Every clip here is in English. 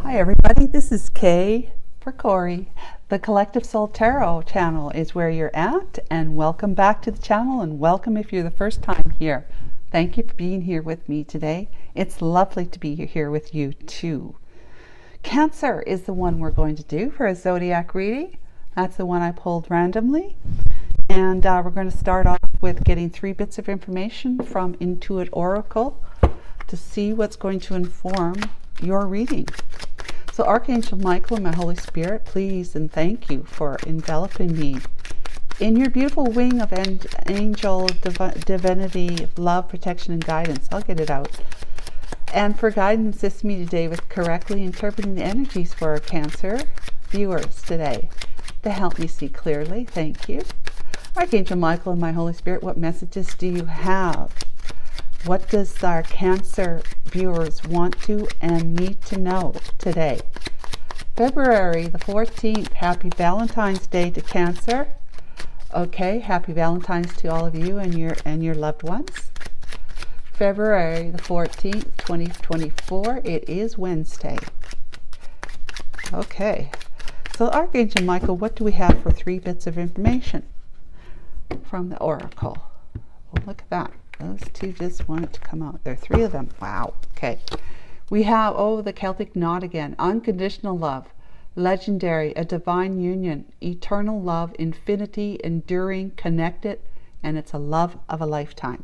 Hi everybody, this is Kay for Corey. The Collective Soul Tarot channel is where you're at, and welcome back to the channel, and welcome if you're the first time here. Thank you for being here with me today. It's lovely to be here with you too. Cancer is the one we're going to do for a zodiac reading. That's the one I pulled randomly, and we're going to start off with getting 3 bits of information from Intuit Oracle to see what's going to inform your reading. So Archangel Michael and my Holy Spirit, please and thank you for enveloping me in your beautiful wing of angel divinity, love, protection, and guidance. I'll get it out. And for guidance, assist me today with correctly interpreting the energies for our Cancer viewers today to help me see clearly. Thank you. Archangel Michael and my Holy Spirit, what messages do you have? What does our Cancer viewers want to and need to know today? February the 14th, happy Valentine's Day to Cancer. Okay, happy Valentine's to all of you and your loved ones. February the 14th, 2024, it is Wednesday. Okay, so Archangel Michael, what do we have for 3 bits of information from the Oracle? Well, look at that. Those 2 just wanted to come out. There are 3 of them. Wow. Okay. We have, the Celtic knot again. Unconditional love. Legendary. A divine union. Eternal love. Infinity. Enduring. Connected. And it's a love of a lifetime.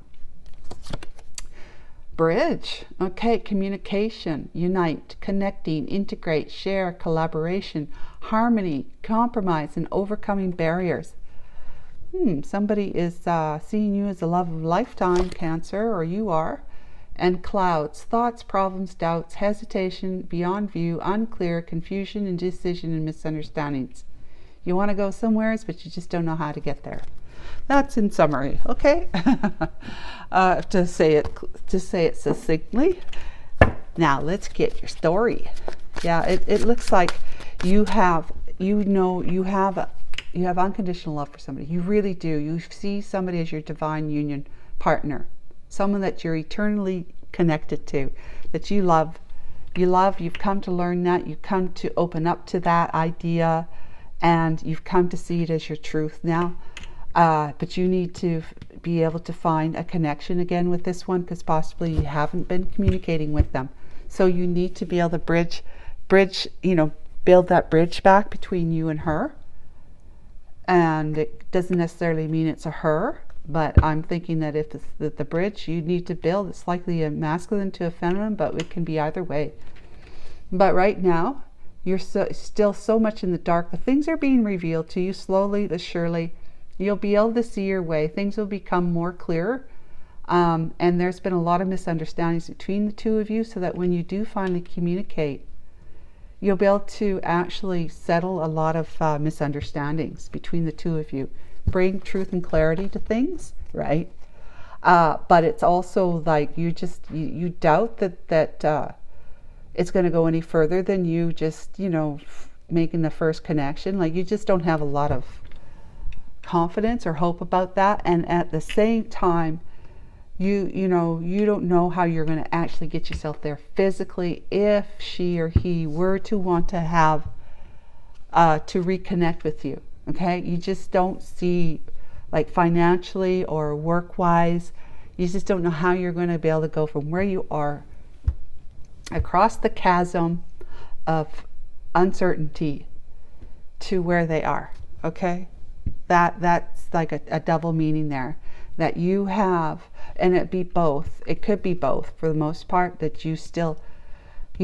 Bridge. Okay. Communication. Unite. Connecting. Integrate. Share. Collaboration. Harmony. Compromise. And overcoming barriers. Somebody is seeing you as a love of a lifetime, Cancer, or you are. And clouds, thoughts, problems, doubts, hesitation, beyond view, unclear, confusion, indecision, and misunderstandings. You want to go somewhere, but you just don't know how to get there. That's in summary, okay? To say it succinctly. Now let's get your story. Yeah, it looks like you have unconditional love for somebody. You really do. You see somebody as your divine union partner, someone that you're eternally connected to, that you love. You've come to learn that. You've come to open up to that idea, and you've come to see it as your truth now. But you need to be able to find a connection again with this one, because possibly you haven't been communicating with them. So you need to be able to build that bridge back between you and her. And it doesn't necessarily mean it's a her, but I'm thinking that if it's the bridge you need to build, it's likely a masculine to a feminine, but it can be either way. But right now, you're still so much in the dark. The things are being revealed to you slowly but surely. You'll be able to see your way. Things will become more clear. And there's been a lot of misunderstandings between the 2 of you, so that when you do finally communicate, you'll be able to actually settle a lot of misunderstandings between the 2 of you. Bring truth and clarity to things, right? But it's also like you doubt that it's going to go any further than you just, making the first connection. Like you just don't have a lot of confidence or hope about that. And at the same time, you don't know how you're going to actually get yourself there physically if she or he were to want to have to reconnect with you. Okay, you just don't see, like financially or work-wise, you just don't know how you're going to be able to go from where you are across the chasm of uncertainty to where they are. Okay, that's like a double meaning there. That you have, and it could be both for the most part, that you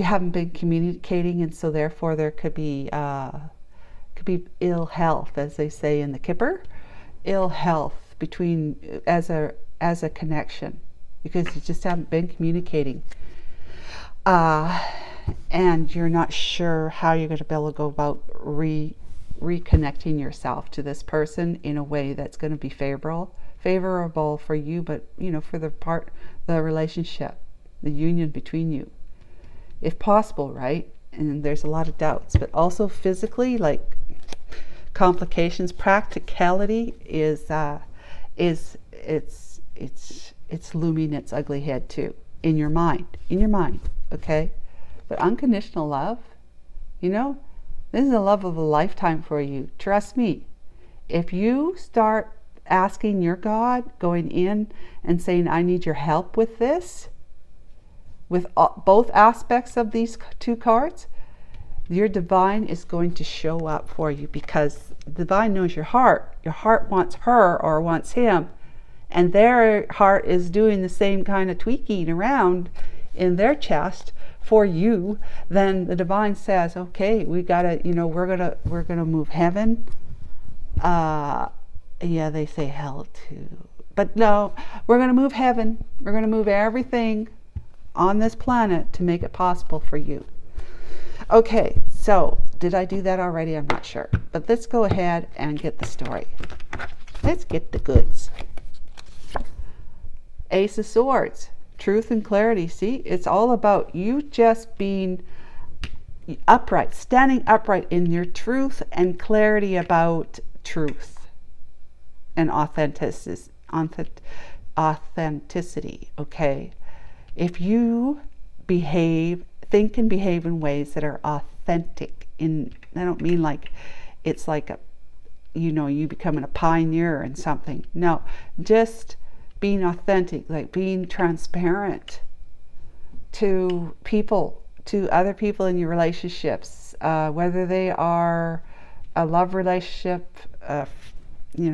haven't been communicating, and so therefore there could be ill health, as they say in the Kipper, ill health between as a connection, because you just haven't been communicating, and you're not sure how you're going to be able to go about reconnecting yourself to this person in a way that's going to be favorable for you, but for the relationship, the union between you, if possible, right? And there's a lot of doubts, but also physically, like complications. Practicality is looming its ugly head too in your mind, okay? But unconditional love, You know, this is the love of a lifetime for you. Trust me. If you start asking your God, going in and saying, I need your help with this, with both aspects of these two cards, your divine is going to show up for you, because the divine knows your heart. Your heart wants her or wants him, and their heart is doing the same kind of tweaking around in their chest for you. Then the divine says, okay, we gotta, we're gonna move heaven. Yeah, they say hell too, but no, we're gonna move heaven. We're gonna move everything on this planet to make it possible for you. Okay, so did I do that already? I'm not sure. But let's go ahead and get the story. Let's get the goods. Ace of Swords, truth and clarity. See, it's all about you just being upright, standing upright in your truth and clarity about truth and authenticity. Okay, if you think and behave in ways that are authentic, I don't mean like it's like you becoming a pioneer in something. No, just being authentic, like being transparent to people, to other people in your relationships, whether they are a love relationship,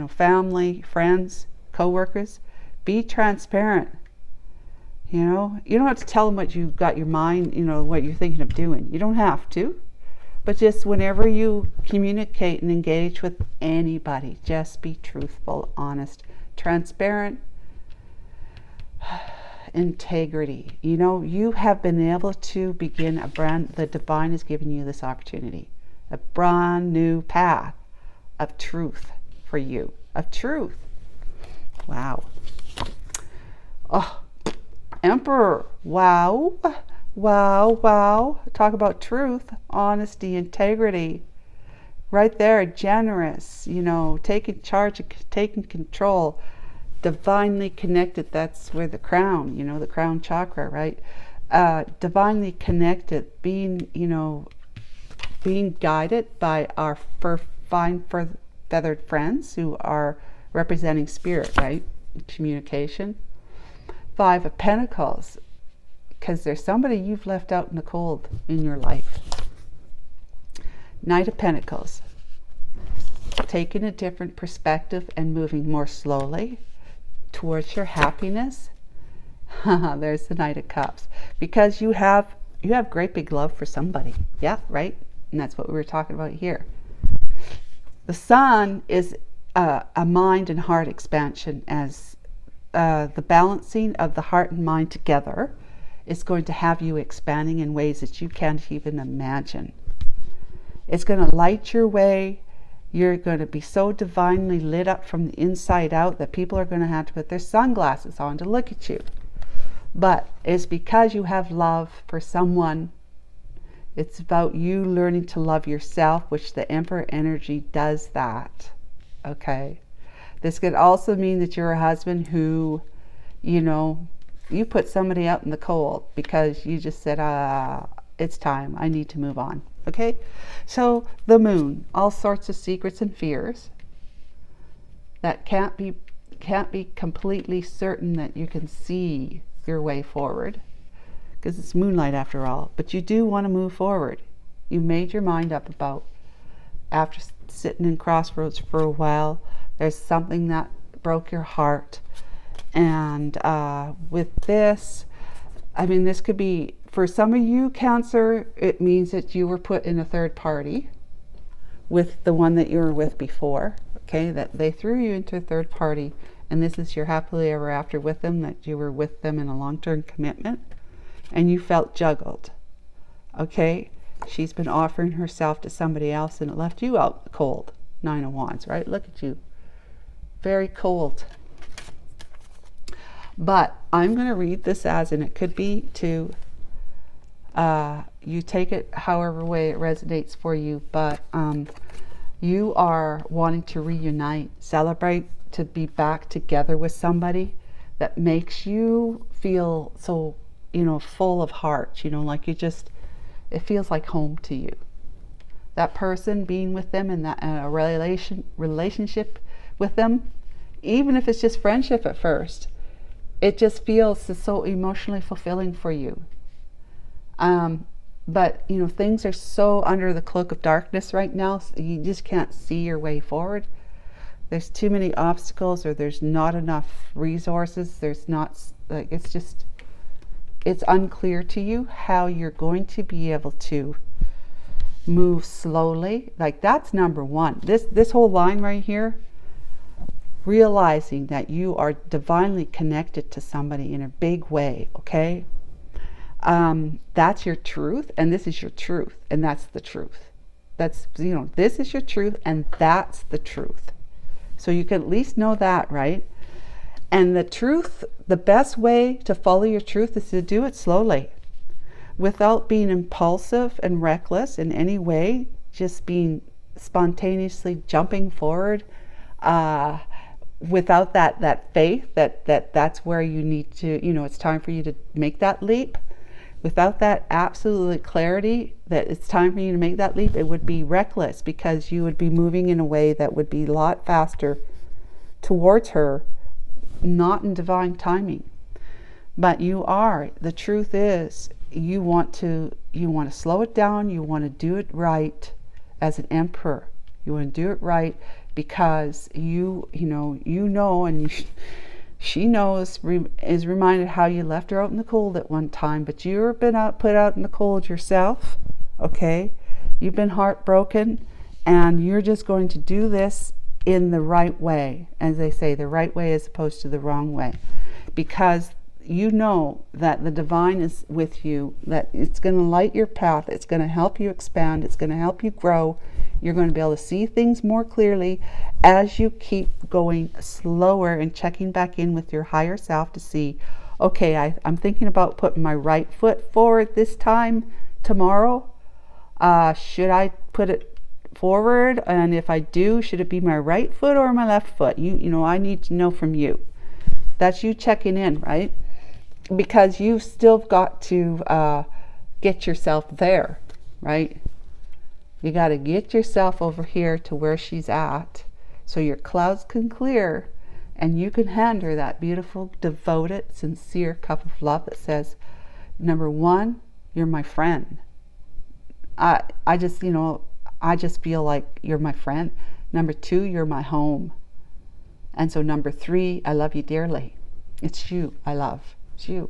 family, friends, co-workers. Be transparent. You don't have to tell them what you got your mind, what you're thinking of doing. You don't have to. But just whenever you communicate and engage with anybody, just be truthful, honest, transparent, integrity. You have been able to begin the divine has given you this opportunity, a brand new path of truth for you, of truth. Wow. Oh, Emperor. Wow. Talk about truth, honesty, integrity. Right there, generous, taking charge, taking control, divinely connected. That's where the crown, the crown chakra, right? Divinely connected, being guided by our fine feathered friends who are representing spirit, right? Communication. 5 of Pentacles, because there's somebody you've left out in the cold in your life. Knight of Pentacles, taking a different perspective and moving more slowly towards your happiness. There's the Knight of Cups, because you have great big love for somebody. Yeah, right? And that's what we were talking about here. The Sun is a mind and heart expansion, as the balancing of the heart and mind together is going to have you expanding in ways that you can't even imagine. It's going to light your way. You're going to be so divinely lit up from the inside out that people are going to have to put their sunglasses on to look at you. But it's because you have love for someone. It's about you learning to love yourself, which the Emperor energy does that. Okay. This could also mean that you're a husband who, you put somebody out in the cold because you just said, it's time, I need to move on. Okay? So the Moon, all sorts of secrets and fears that can't be completely certain that you can see your way forward, because it's moonlight after all. But you do want to move forward. You made your mind up about, after sitting in crossroads for a while, there's something that broke your heart. And with this, this could be, for some of you, Cancer, it means that you were put in a third party with the one that you were with before. Okay, that they threw you into a third party, and this is your happily ever after with them, that you were with them in a long-term commitment, and you felt juggled. Okay, she's been offering herself to somebody else, and it left you out cold. 9 of Wands, right? Look at you. Very cold. But I'm going to read this as, and it could be to, you take it however way it resonates for you, but you are wanting to reunite, celebrate, to be back together with somebody that makes you feel so, full of heart, like it feels like home to you. that person, being with them, and that a relationship with them, even if it's just friendship at first, it just feels so emotionally fulfilling for you. But you know, things are so under the cloak of darkness right now, so you just can't see your way forward. There's too many obstacles, or there's not enough resources. There's not, like, it's unclear to you how you're going to be able to move slowly. Like, that's number one. This whole line right here, realizing that you are divinely connected to somebody in a big way, okay? That's your truth, and this is your truth, and that's the truth. That's, you know, this is your truth, and that's the truth. So you can at least know that, right? And the truth, the best way to follow your truth is to do it slowly, without being impulsive and reckless in any way, just being spontaneously jumping forward, without that faith that's where you need to, you know, it's time for you to make that leap. Without that absolute clarity that it's time for you to make that leap, it would be reckless, because you would be moving in a way that would be a lot faster towards her, not in divine timing. But you are, the truth is, you want to slow it down. You want to do it right as an emperor. You want to do it right because you know, and she knows, is reminded how you left her out in the cold at one time, but you've been put out in the cold yourself, okay? You've been heartbroken, and you're just going to do this in the right way. As they say, the right way as opposed to the wrong way, because you know that the divine is with you, that it's going to light your path, it's going to help you expand, it's going to help you grow. You're going to be able to see things more clearly as you keep going slower and checking back in with your higher self to see, okay, I'm thinking about putting my right foot forward this time tomorrow. Should I put it forward? And if I do, should it be my right foot or my left foot? You know, I need to know from you. That's you checking in, right? Because you've still got to get yourself there, right? You got to get yourself over here to where she's at, so your clouds can clear and you can hand her that beautiful, devoted, sincere cup of love that says, number one, you're my friend. I just feel like you're my friend. Number two, you're my home. And so number three, I love you dearly. It's you I love. It's you.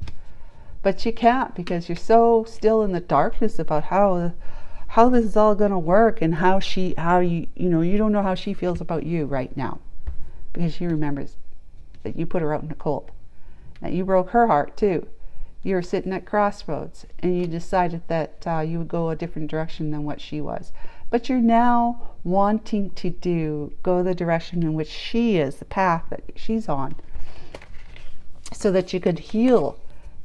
But you can't, because you're so still in the darkness about how this is all going to work, and you don't know how she feels about you right now, because she remembers that you put her out in the cold, that you broke her heart too. You were sitting at crossroads and you decided that you would go a different direction than what she was, but you're now wanting to go the direction in which she is, the path that she's on, so that you could heal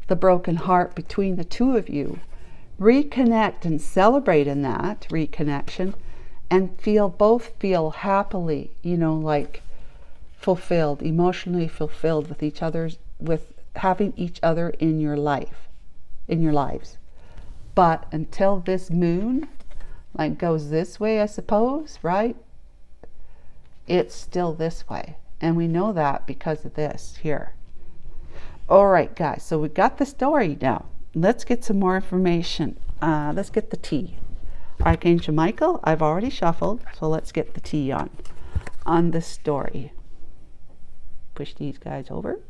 the broken heart between the two of you, reconnect and celebrate in that reconnection, and both feel happily, like fulfilled, emotionally fulfilled with each other, with having each other in your lives. But until this moon goes this way, I suppose, right? It's still this way, and we know that because of this here. All right, guys, so we got the story now. Let's get some more information. Let's get the tea. Archangel Michael, I've already shuffled, so let's get the tea on this story. Push these guys over.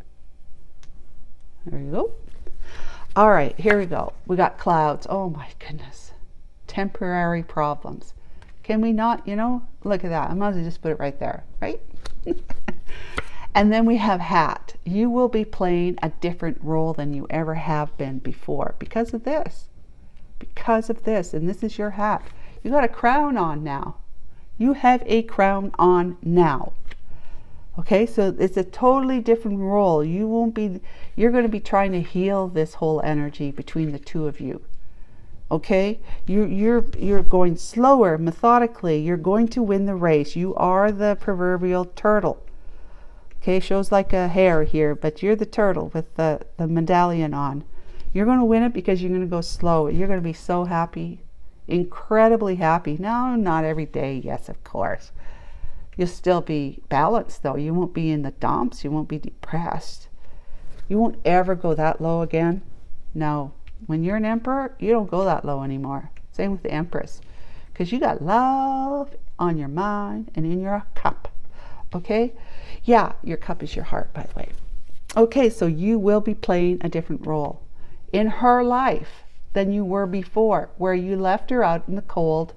There you go. All right, here we go. We got clouds. Oh my goodness. Temporary problems. Can we not, look at that. I might as well just put it right there, right? And then we have hat. You will be playing a different role than you ever have been before because of this. Because of this. And this is your hat. You got a crown on now. You have a crown on now. Okay, so it's a totally different role. You're going to be trying to heal this whole energy between the two of you. Okay, you're going slower, methodically. You're going to win the race. You are the proverbial turtle. Okay, shows like a hare here, but you're the turtle with the medallion on. You're going to win it because you're going to go slow. You're going to be so happy incredibly happy. No, not every day, yes, of course. You'll still be balanced, though. You won't be in the dumps. You won't be depressed. You won't ever go that low again. No. When you're an emperor, you don't go that low anymore. Same with the empress. Because you got love on your mind and in your cup. Okay? Yeah, your cup is your heart, by the way. Okay, so you will be playing a different role in her life than you were before, where you left her out in the cold.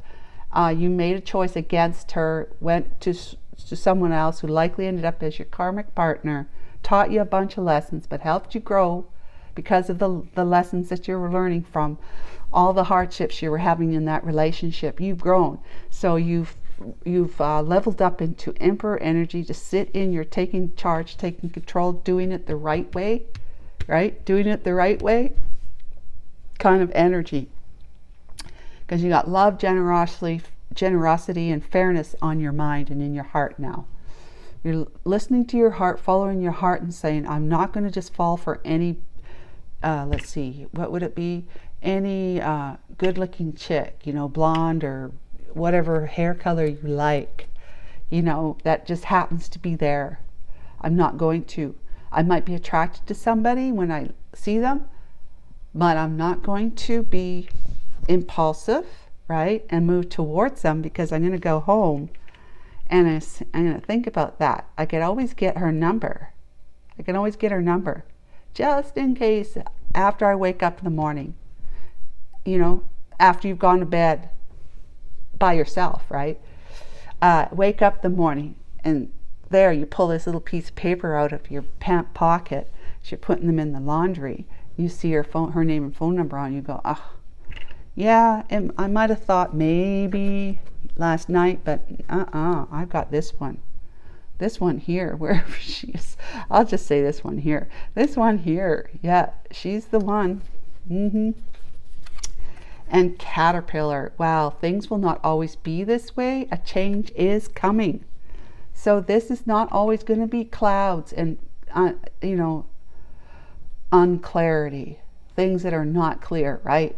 You made a choice against her, went to someone else who likely ended up as your karmic partner, taught you a bunch of lessons, but helped you grow because of the lessons that you were learning from all the hardships you were having in that relationship. You've grown. So you've leveled up into emperor energy to sit in your taking charge, taking control, doing it the right way, right? Doing it the right way kind of energy. Because you got love, generosity, and fairness on your mind and in your heart now. You're listening to your heart, following your heart, and saying, I'm not going to just fall for any, let's see, what would it be? Any good-looking chick, blonde or whatever hair color you like, that just happens to be there. I'm not going to. I might be attracted to somebody when I see them, but I'm not going to be impulsive, right, and move towards them, because I'm going to go home and I'm going to think about that. I could always get her number. Just in case after I wake up in the morning, after you've gone to bed by yourself, right? Wake up in the morning and there you pull this little piece of paper out of your pant pocket. You're putting them in the laundry. You see her name and phone number on. You go, oh, yeah, and I might have thought maybe last night, but I've got this one here, wherever she is. I'll just say this one here. Yeah, she's the one. And Caterpillar, wow, things will not always be this way. A change is coming. So this is not always going to be clouds and unclarity, things that are not clear, right?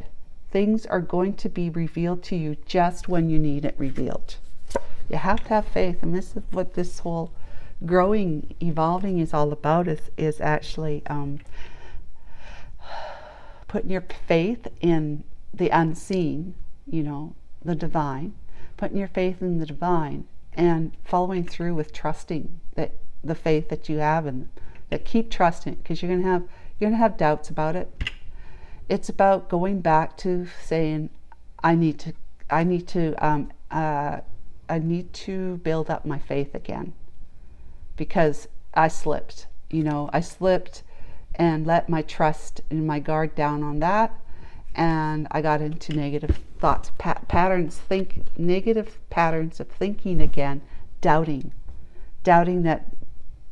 Things are going to be revealed to you just when you need it revealed. You have to have faith, and this is what this whole growing, evolving is all about, is actually putting your faith in the unseen, the divine, putting your faith in the divine and following through with trusting that the faith that you have, and that keep trusting, because you're going to have doubts about it. It's about going back to saying, I need to build up my faith again, because I slipped, and let my trust and my guard down on that. And I got into negative thoughts, negative patterns of thinking again, doubting that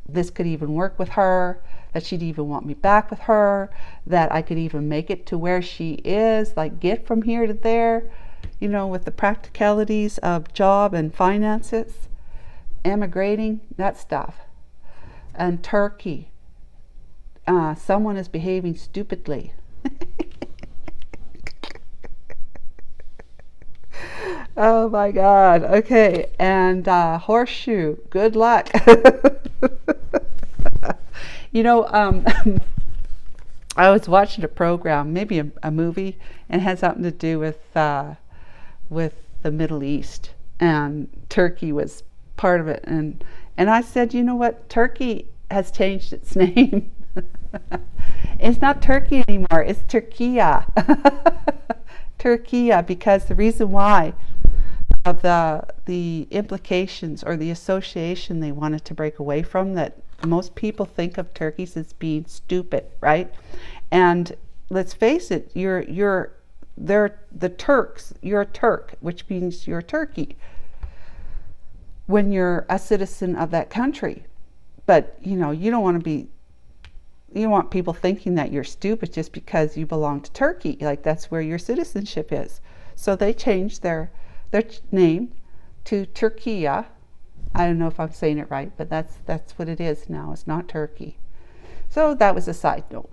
this could even work with her, that she'd even want me back with her, that I could even make it to where she is, like get from here to there, with the practicalities of job and finances, emigrating, that stuff. And Turkey, someone is behaving stupidly. Oh my God. Okay. And horseshoe, good luck. I was watching a program, maybe a movie, and it had something to do with the Middle East, and Turkey was part of it. And I said, you know what? Turkey has changed its name. It's not Turkey anymore. It's Turkiya. Turkiya, because the reason why of the implications or the association they wanted to break away from, that most people think of Turkeys as being stupid, right? And let's face it, they're the Turks. You're a Turk, which means you're Turkey when you're a citizen of that country. But you don't want people thinking that you're stupid just because you belong to Turkey. Like, that's where your citizenship is. So they changed their name to Turkiya. I don't know if I'm saying it right, but that's what it is now. It's not Turkey. So that was a side note.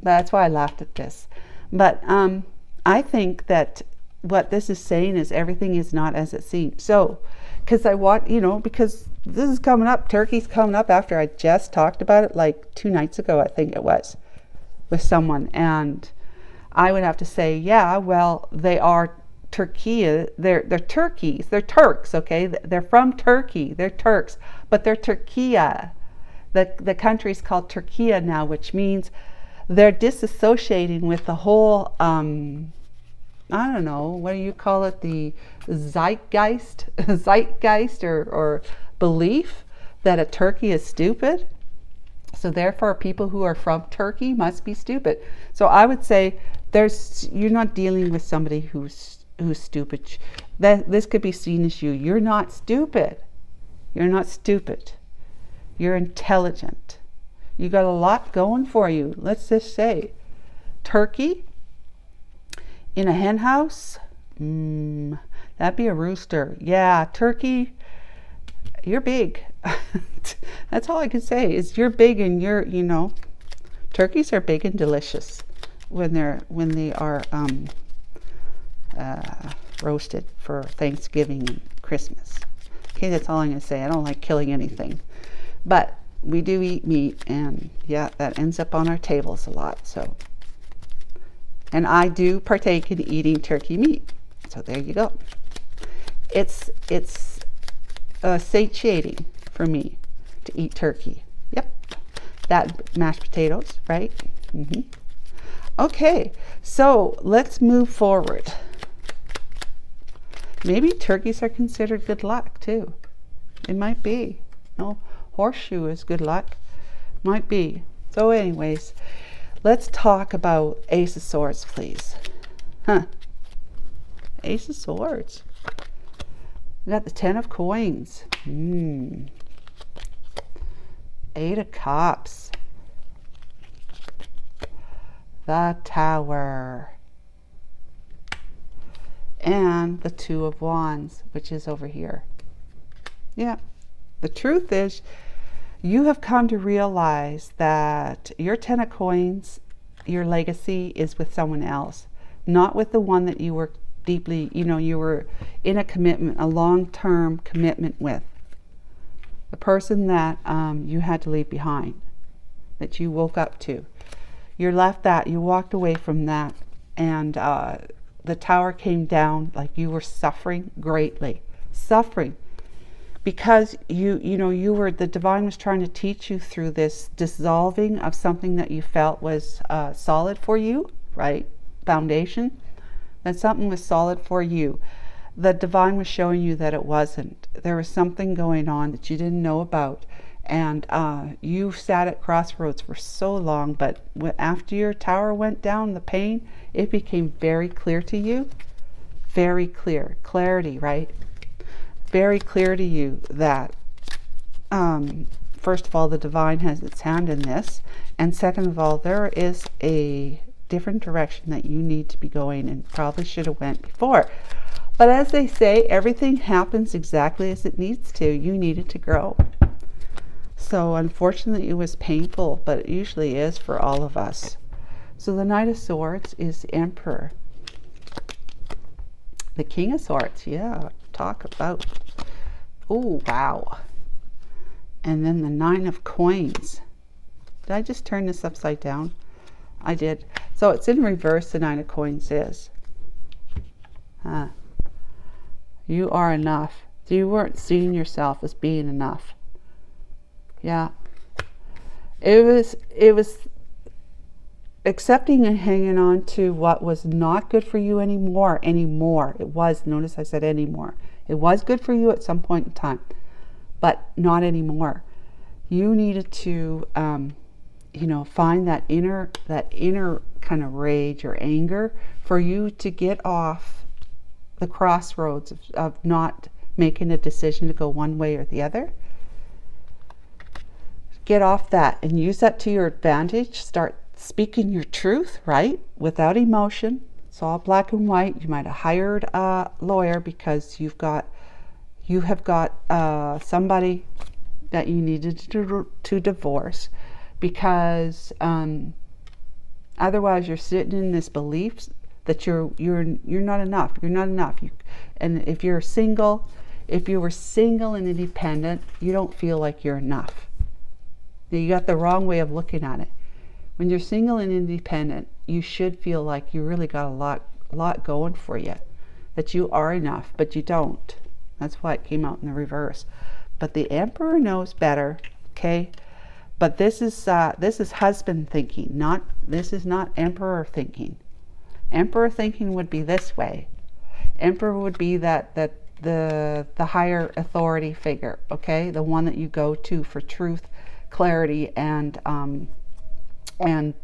That's why I laughed at this. But I think that what this is saying is everything is not as it seems. So, because because this is coming up, Turkey's coming up after I just talked about it like 2 nights ago, I think it was, with someone. And I would have to say, yeah, well, they are Turkey. They're Turkeys. They're Turks, okay? They're from Turkey. They're Turks, but they're Turkiya. The country's called Turkiya now, which means they're disassociating with the whole, I don't know, what do you call it? The zeitgeist or belief that a turkey is stupid. So therefore, people who are from Turkey must be stupid. So I would say you're not dealing with somebody who's stupid. This could be seen as you. You're not stupid. You're not stupid. You're intelligent. You got a lot going for you. Let's just say, turkey in a hen house. That'd be a rooster. Yeah, turkey. You're big. That's all I can say is you're big, and turkeys are big and delicious when they are roasted for Thanksgiving and Christmas. Okay, that's all I'm going to say. I don't like killing anything, but we do eat meat, and yeah, that ends up on our tables a lot. So, and I do partake in eating turkey meat. So there you go. It's satiating for me to eat turkey. Yep, that mashed potatoes, right? Okay, so let's move forward. Maybe turkeys are considered good luck too. It might be. No, horseshoe is good luck. Might be. So anyways, let's talk about Ace of Swords, please. Ace of Swords. We got the 10 of Coins. 8 of Cups. The Tower. And the 2 of Wands, which is over here. Yeah. The truth is, you have come to realize that your 10 of Coins, your legacy is with someone else, not with the one that you were deeply, you were in a commitment, a long-term commitment with. The person that you had to leave behind, that you woke up to. You left that, you walked away from that, and the Tower came down like you were suffering greatly. Suffering. Because the divine was trying to teach you through this dissolving of something that you felt was solid for you, right? Foundation. That something was solid for you. The divine was showing you that it wasn't. There was something going on that you didn't know about. And you sat at crossroads for so long, but after your tower went down, the pain, it became very clear to you. Very clear. Clarity, right? Very clear to you that, first of all, the divine has its hand in this. And second of all, there is a different direction that you need to be going, and probably should have went before. But as they say, everything happens exactly as it needs to. You needed to grow. So unfortunately, it was painful, but it usually is for all of us. So the Knight of Swords is the Emperor. The King of Swords, yeah, talk about, oh, wow. And then the 9 of Coins. Did I just turn this upside down? I did. So it's in reverse, the 9 of Coins is. You are enough. You weren't seeing yourself as being enough. Yeah. It was accepting and hanging on to what was not good for you anymore. It was, notice I said anymore. It was good for you at some point in time, but not anymore. You needed to, find that inner kind of rage or anger for you to get off the crossroads of not making a decision to go one way or the other. Get off that and use that to your advantage. Start speaking your truth, right? Without emotion. It's all black and white. You might have hired a lawyer because you have got somebody that you needed to divorce, because otherwise you're sitting in this belief that you're not enough. You're not enough. And if you're single, if you were single and independent, you don't feel like you're enough. Now, you got the wrong way of looking at it. When you're single and independent, you should feel like you really got a lot going for you, that you are enough, but you don't. That's why it came out in the reverse. But the Emperor knows better, okay? But this is husband thinking, this is not Emperor thinking. Emperor thinking would be this way. Emperor would be that the higher authority figure, okay? The one that you go to for truth, clarity, and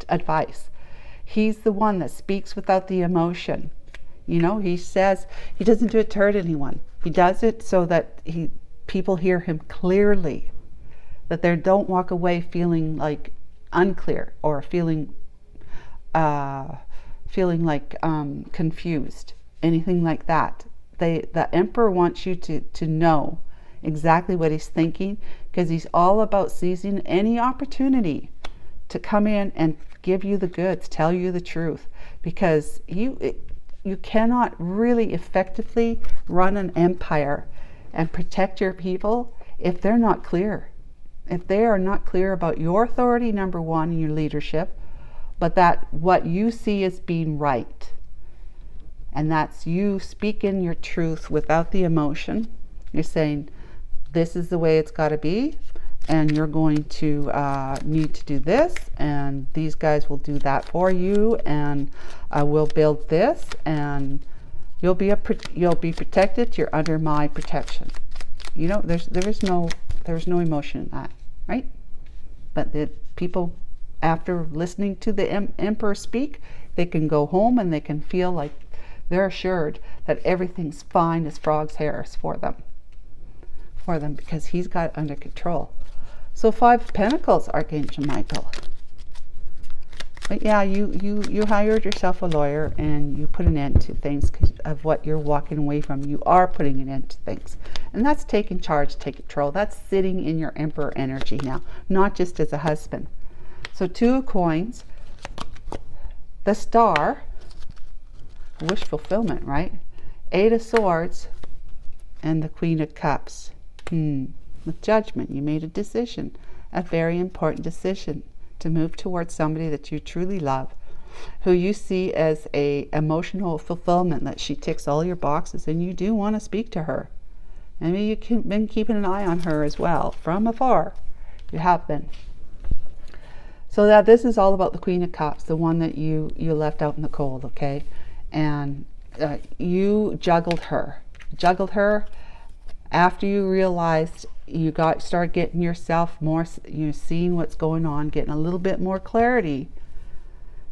advice. He's the one that speaks without the emotion. He says, he doesn't do it to hurt anyone. He does it so that people hear him clearly, that they don't walk away feeling like unclear or feeling like confused, anything like that. The Emperor wants you to know exactly what he's thinking, because he's all about seizing any opportunity to come in and give you the goods, tell you the truth, because you cannot really effectively run an empire and protect your people if they're not clear. If they are not clear about your authority, number one, and your leadership, but that what you see as being right. And that's you speaking your truth without the emotion. You're saying, this is the way it's got to be, and you're going to need to do this, and these guys will do that for you, and we'll build this, and you'll be protected. You're under my protection. There's no emotion in that, right? But the people, after listening to the Emperor speak, they can go home and they can feel like they're assured that everything's fine as frog's hairs for them, because he's got it under control. So 5 of Pentacles, Archangel Michael. But yeah, you hired yourself a lawyer and you put an end to things because of what you're walking away from. You are putting an end to things. And that's taking charge, taking control. That's sitting in your Emperor energy now, not just as a husband. So 2 of Coins, the Star, wish fulfillment, right? 8 of Swords, and the Queen of Cups. With Judgment, you made a decision, a very important decision, to move towards somebody that you truly love, who you see as a emotional fulfillment, that she ticks all your boxes, and you do want to speak to her. Maybe you've been keeping an eye on her as well, from afar. You have been. So that this is all about the Queen of Cups, the one that you left out in the cold, okay? And you juggled her after you realized you started getting yourself more, seeing what's going on, getting a little bit more clarity,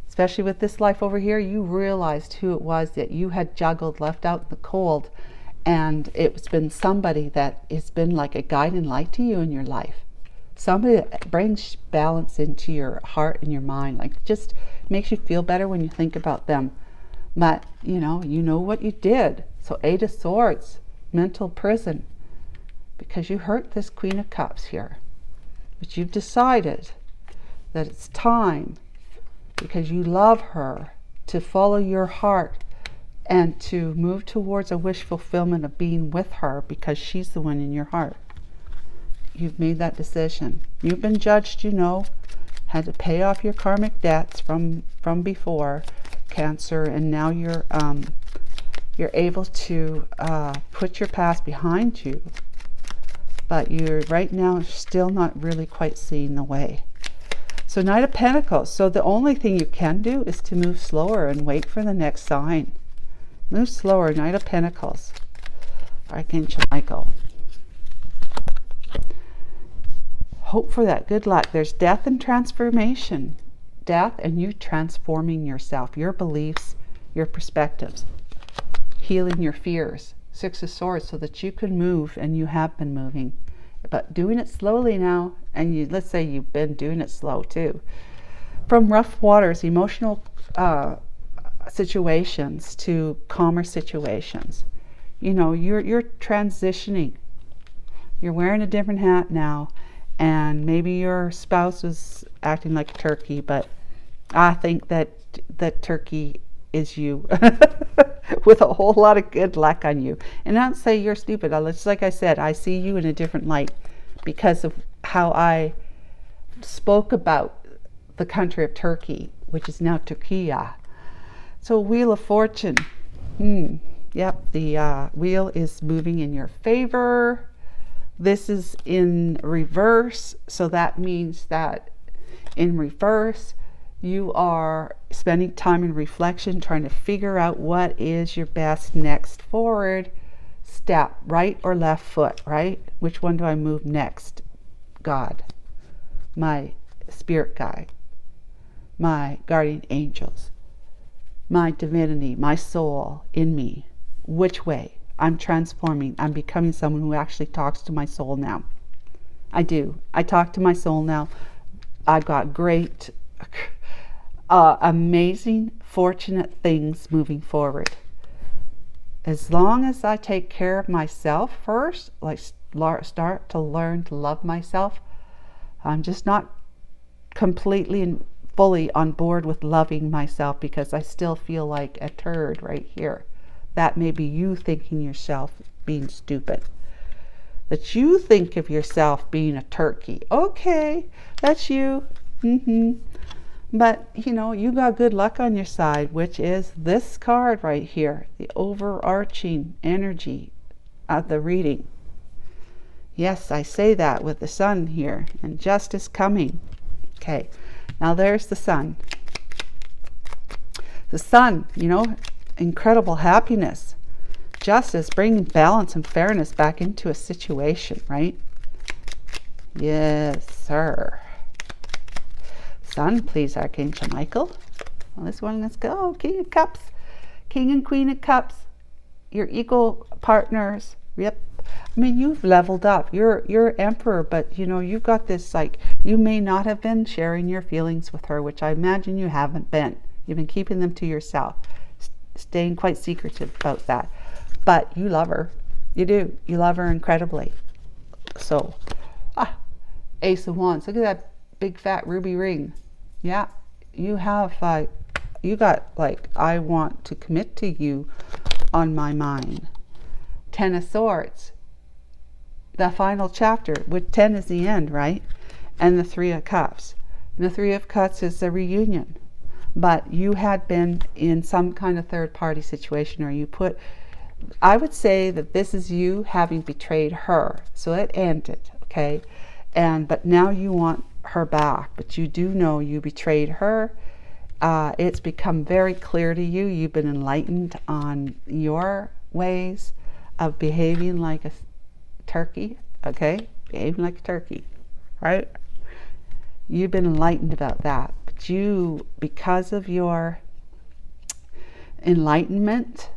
especially with this life over here. You realized who it was that you had juggled, left out in the cold, and it's been somebody that has been like a guiding light to you in your life. Somebody that brings balance into your heart and your mind, like just makes you feel better when you think about them. But you know what you did. So 8 of Swords, mental prison, because you hurt this Queen of Cups here. But you've decided that it's time, because you love her, to follow your heart and to move towards a wish fulfillment of being with her, because she's the one in your heart. You've made that decision. You've been judged, had to pay off your karmic debts from before, Cancer, and now you're able to put your past behind you, but you're right now still not really quite seeing the way. So Knight of Pentacles. So the only thing you can do is to move slower and wait for the next sign. Move slower, Knight of Pentacles, Archangel Michael. Hope for that. Good luck. There's death and transformation. Death and you transforming yourself, your beliefs, your perspectives, healing your fears. 6 of Swords, so that you can move, and you have been moving, but doing it slowly now. And let's say you've been doing it slow too. From rough waters, emotional situations to calmer situations. You're transitioning. You're wearing a different hat now, and maybe your spouse is acting like a turkey, but I think that turkey is you. With a whole lot of good luck on you. And I don't say you're stupid. It's like I said, I see you in a different light because of how I spoke about the country of Turkey, which is now Turkiya. So Wheel of Fortune. Yep, the wheel is moving in your favor. This is in reverse, so that means that in reverse you are spending time in reflection, trying to figure out what is your best next forward step, right or left foot, right? Which one do I move next? God, my spirit guide, my guardian angels, my divinity, my soul in me. Which way? I'm transforming. I'm becoming someone who actually talks to my soul now. I do. I talk to my soul now. I've got great, amazing, fortunate things moving forward. As long as I take care of myself first, like start to learn to love myself, I'm just not completely and fully on board with loving myself because I still feel like a turd right here. That may be you thinking yourself being stupid. That you think of yourself being a turkey. Okay, that's you. But, you know, you got good luck on your side, which is this card right here, the overarching energy of the reading. Yes, I say that with the sun here, and justice coming. Okay, now there's the sun. The sun, you know, incredible happiness. Justice, bringing balance and fairness back into a situation, right? Yes, sir. Sun, please, Archangel Michael. Well, this one, let's go. King of Cups. King and Queen of Cups. Your equal partners. Yep. I mean, you've leveled up. You're Emperor, but, you know, you've got this, like, you may not have been sharing your feelings with her, which I imagine you haven't been. You've been keeping them to yourself. Staying quite secretive about that. But you love her. You do. You love her incredibly. So, Ace of Wands. Look at that big fat ruby ring. Yeah, you have you got like, I want to commit to you on my mind. 10 of Swords, the final chapter, with 10 is the end, right? And the 3 of Cups. And the 3 of Cups is the reunion, but you had been in some kind of third party situation, or I would say that this is you having betrayed her, so it ended, okay? But now you want her back, but you do know you betrayed her. It's become very clear to you. You've been enlightened on your ways of behaving like a turkey, okay? Behaving like a turkey, right? You've been enlightened about that. But you, because of your enlightenment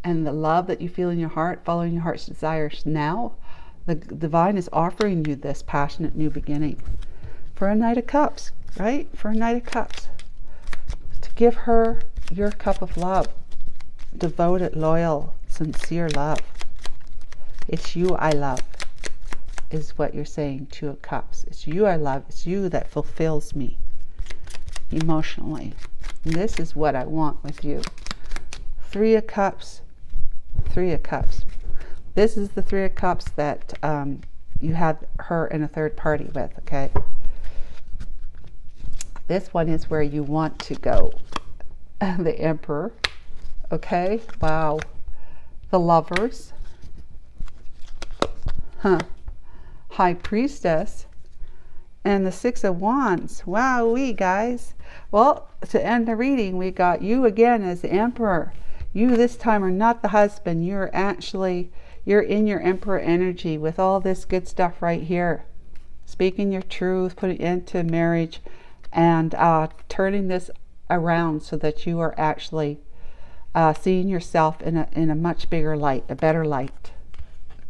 and the love that you feel in your heart, following your heart's desires now, the divine is offering you this passionate new beginning for a Knight of Cups, right? For a Knight of Cups. To give her your cup of love. Devoted, loyal, sincere love. It's you I love, is what you're saying, 2 of Cups. It's you I love. It's you that fulfills me emotionally. And this is what I want with you. 3 of Cups. 3 of Cups. This is the 3 of Cups that you had her in a third party with, okay? This one is where you want to go. The Emperor, okay? Wow. The Lovers. High Priestess. And the 6 of Wands. Wowee, guys. Well, to end the reading, we got you again as the Emperor. You this time are not the husband. You're in your Emperor energy with all this good stuff right here. Speaking your truth, putting into marriage, and turning this around so that you are actually seeing yourself in a much bigger light, a better light.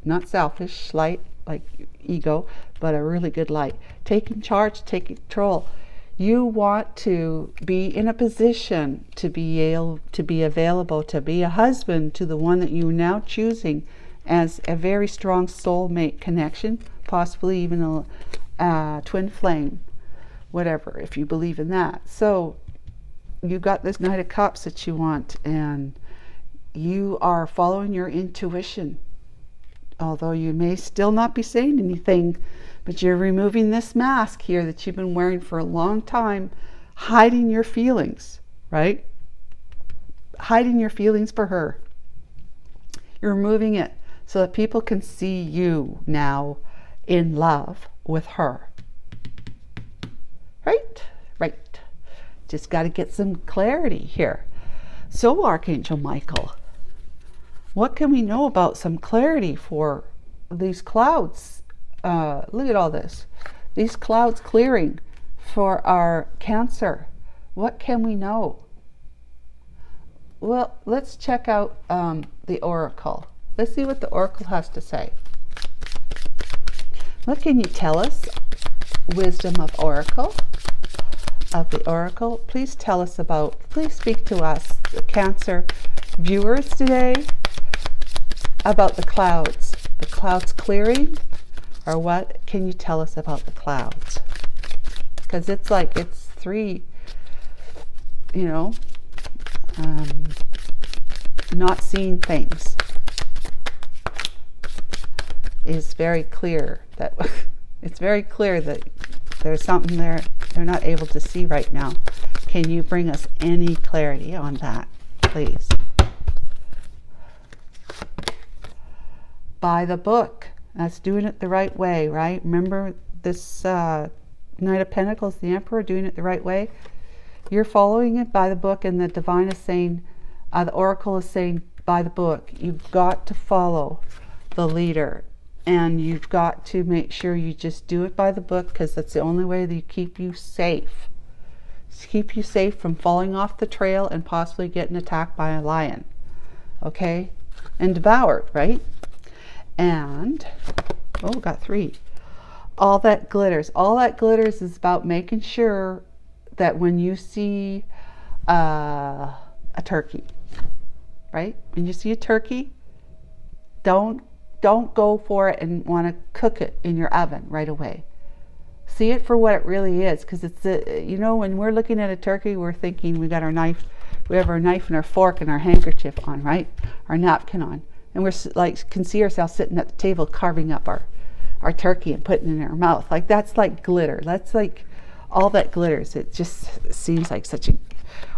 Not selfish light, like ego, but a really good light. Taking charge, taking control. You want to be in a position to be available, to be a husband to the one that you're now choosing as a very strong soulmate connection, possibly even a twin flame, whatever, if you believe in that. So you've got this Knight of Cups that you want, and you are following your intuition. Although you may still not be saying anything, but you're removing this mask here that you've been wearing for a long time, hiding your feelings, right? Hiding your feelings for her. You're removing it so that people can see you now in love with her. Right? Right. Just got to get some clarity here. So, Archangel Michael, what can we know about some clarity for these clouds? Look at all this. These clouds clearing for our Cancer. What can we know? Well, let's check out the Oracle. Let's see what the Oracle has to say. What can you tell us? Wisdom of Oracle. Of the Oracle. Please tell us about, please speak to us, the Cancer viewers today, about the clouds. The clouds clearing, or what can you tell us about the clouds? Because it's like, it's three, you know, not seeing things is very clear. That it's very clear that there's something there they're not able to see right now. Can you bring us any clarity on that, please? By the book. That's doing it the right way, right? Remember this Knight of Pentacles, the Emperor, doing it the right way? You're following it by the book, and the Divine is saying, the Oracle is saying, by the book. You've got to follow the leader, and you've got to make sure you just do it by the book, because that's the only way that keep you safe. Keep you safe from falling off the trail and possibly getting attacked by a lion. Okay? And devoured, right? And, oh, got 3. All that glitters. All that glitters is about making sure that when you see a turkey, right? When you see a turkey, don't go for it and want to cook it in your oven right away. See it for what it really is, because it's you know, when we're looking at a turkey, we're thinking we got our knife, we have our knife and our fork and our handkerchief on, right? Our napkin on, and we're like, can see ourselves sitting at the table carving up our turkey and putting it in our mouth. Like, that's like glitter. That's like all that glitters. It just seems like such a,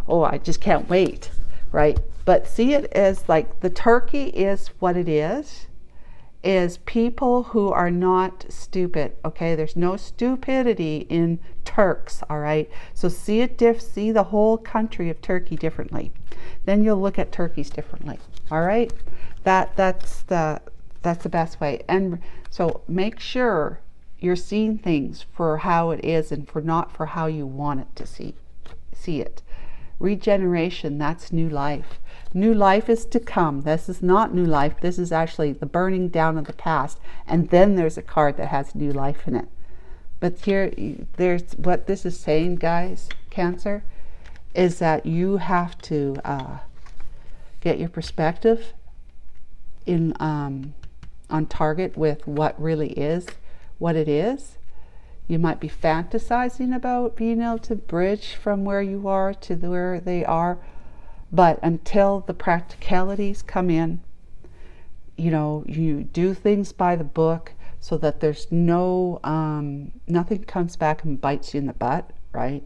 oh, I just can't wait, right? But see it as like the turkey is what it is people who are not stupid, okay? There's no stupidity in Turks, all right? So see the whole country of Turkey differently. Then you'll look at turkeys differently, all right? That's the best way. And so make sure you're seeing things for how it is and not for how you want it to see it. Regeneration, that's new life. New life is to come. This is not new life. This is actually the burning down of the past. And then there's a card that has new life in it. But here, there's what this is saying, guys, Cancer, is that you have to get your perspective in on target with what really is, what it is. You might be fantasizing about being able to bridge from where you are to where they are, but until the practicalities come in, you know, you do things by the book so that there's no, nothing comes back and bites you in the butt, right?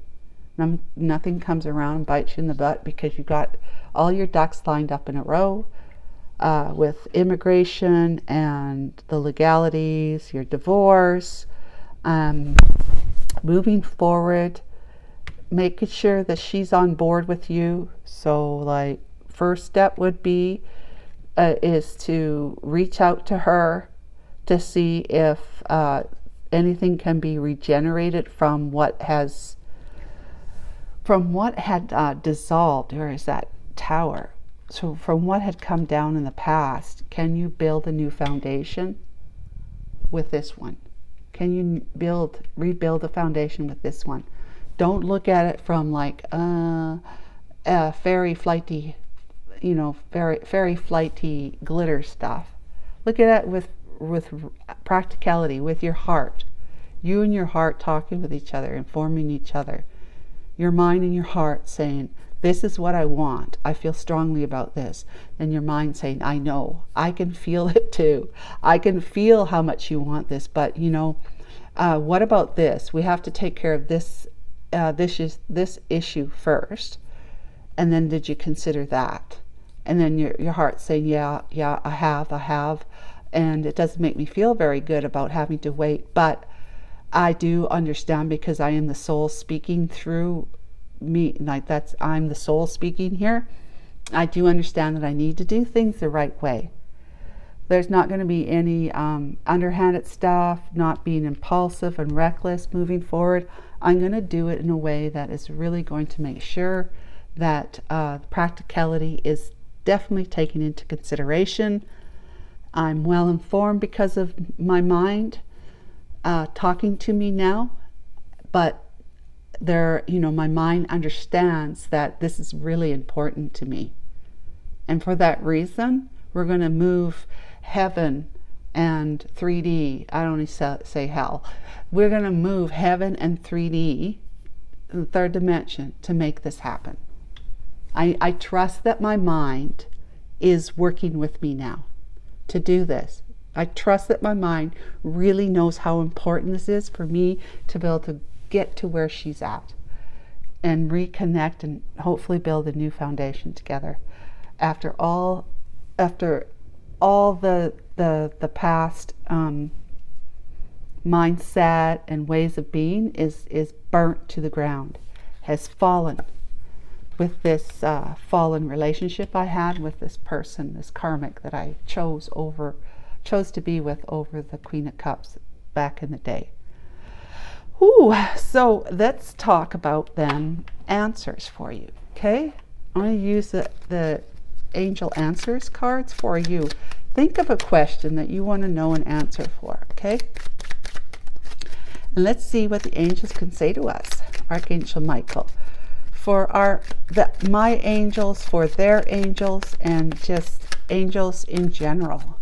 Nothing comes around and bites you in the butt, because you got all your ducks lined up in a row with immigration and the legalities, your divorce, moving forward, making sure that she's on board with you. So like, first step would be is to reach out to her to see if anything can be regenerated from what had dissolved. Where is that tower? So from what had come down in the past, can you build a new foundation with this one? Can you rebuild a foundation with this one? Don't look at it from like fairy flighty, you know, fairy flighty glitter stuff. Look at it with practicality, with your heart. You and your heart talking with each other, informing each other. Your mind and your heart saying, this is what I want, I feel strongly about this, then your mind saying, I know, I can feel it too. I can feel how much you want this, but you know, what about this? We have to take care of this, this issue first. And then did you consider that? And then your heart's saying, yeah, I have. And it doesn't make me feel very good about having to wait, but I do understand, because I am the soul speaking through me, like I'm the soul speaking here. I do understand that I need to do things the right way. There's not going to be any underhanded stuff, not being impulsive and reckless moving forward. I'm going to do it in a way that is really going to make sure that practicality is definitely taken into consideration. I'm well informed because of my mind talking to me now, but my mind understands that this is really important to me. And for that reason, we're going to move heaven and 3D. I don't only say hell. We're going to move heaven and 3D, the third dimension, to make this happen. I trust that my mind is working with me now to do this. I trust that my mind really knows how important this is for me to be able to get to where she's at and reconnect and hopefully build a new foundation together. After all the past mindset and ways of being is burnt to the ground, has fallen with this fallen relationship I had with this person, this karmic that I chose to be with over the Queen of Cups back in the day. Ooh, so let's talk about then answers for you, okay? I'm going to use the angel answers cards for you. Think of a question that you want to know an answer for, okay? And let's see what the angels can say to us. Archangel Michael, for my angels, for their angels, and just angels in general.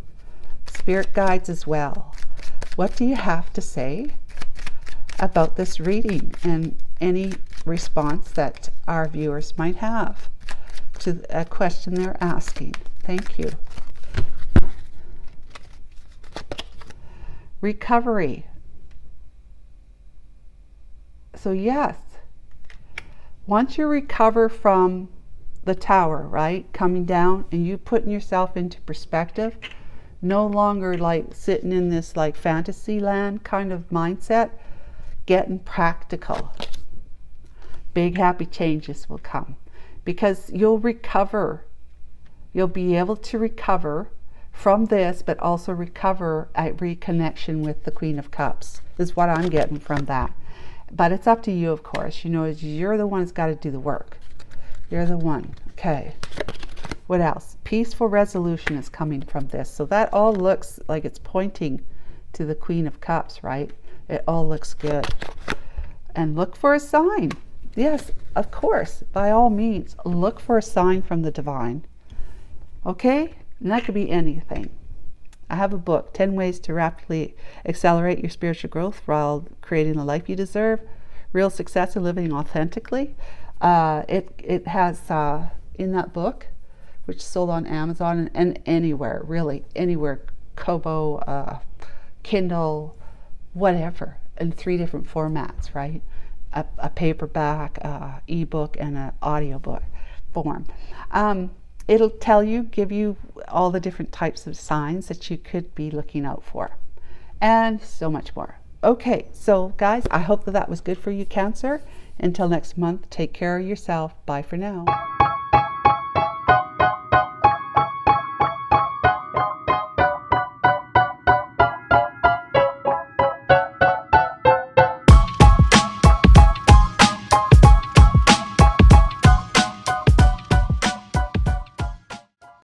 Spirit guides as well. What do you have to say about this reading and any response that our viewers might have to a question they're asking? Thank you. Recovery. So yes, once you recover from the tower, right, coming down, and you putting yourself into perspective, no longer like sitting in this like fantasy land kind of mindset, getting practical, big happy changes will come, because you'll recover. You'll be able to recover from this, but also recover at reconnection with the Queen of Cups is what I'm getting from that. But it's up to you, of course. You know, you're the one that's got to do the work. You're the one. Okay. What else? Peaceful resolution is coming from this. So that all looks like it's pointing to the Queen of Cups, right? It all looks good. And look for a sign. Yes, of course. By all means, look for a sign from the divine. Okay? And that could be anything. I have a book, 10 Ways to Rapidly Accelerate Your Spiritual Growth While Creating the Life You Deserve. Real Success in Living Authentically. It has in that book, which is sold on Amazon and anywhere, really, anywhere, Kobo, Kindle, whatever, in 3 different formats, right? A paperback, ebook, and an audiobook form. It'll tell you, give you all the different types of signs that you could be looking out for, and so much more. Okay, so guys, I hope that was good for you, Cancer. Until next month, take care of yourself. Bye for now.